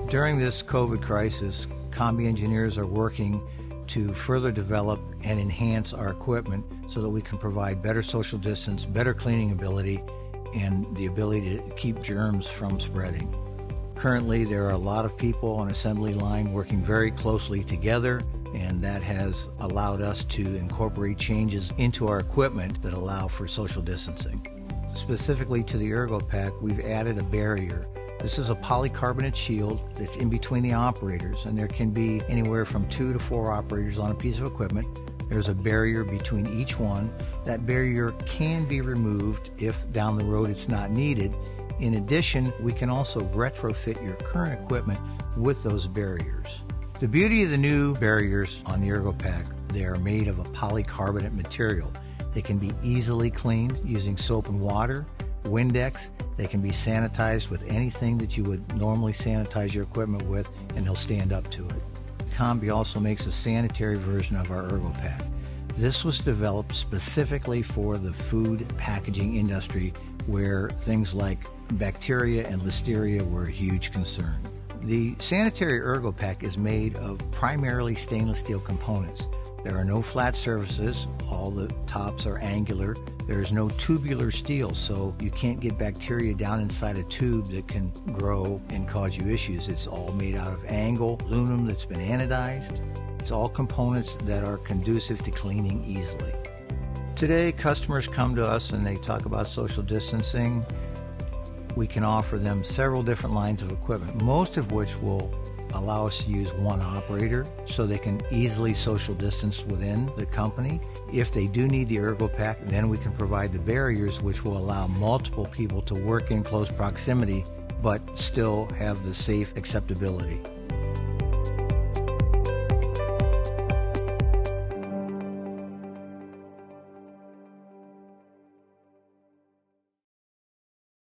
During this COVID crisis, Combi engineers are working to further develop and enhance our equipment so that we can provide better social distance, better cleaning ability, and the ability to keep germs from spreading. Currently, there are a lot of people on assembly line working very closely together, and that has allowed us to incorporate changes into our equipment that allow for social distancing. Specifically to the ErgoPack, we've added a barrier. This is a polycarbonate shield that's in between the operators, and there can be anywhere from 2 to 4 operators on a piece of equipment. There's a barrier between each one. That barrier can be removed if down the road it's not needed. In addition, we can also retrofit your current equipment with those barriers. The beauty of the new barriers on the ErgoPack, they are made of a polycarbonate material. They can be easily cleaned using soap and water, Windex. They can be sanitized with anything that you would normally sanitize your equipment with, and they'll stand up to it. Combi also makes a sanitary version of our ErgoPack. This was developed specifically for the food packaging industry, where things like bacteria and listeria were a huge concern. The Sanitary ErgoPack is made of primarily stainless steel components. There are no flat surfaces, all the tops are angular. There is no tubular steel, so you can't get bacteria down inside a tube that can grow and cause you issues. It's all made out of angle aluminum that's been anodized. It's all components that are conducive to cleaning easily. Today, customers come to us and they talk about social distancing. We can offer them several different lines of equipment, most of which will allow us to use one operator so they can easily social distance within the company. If they do need the ErgoPack, then we can provide the barriers which will allow multiple people to work in close proximity but still have the safe acceptability.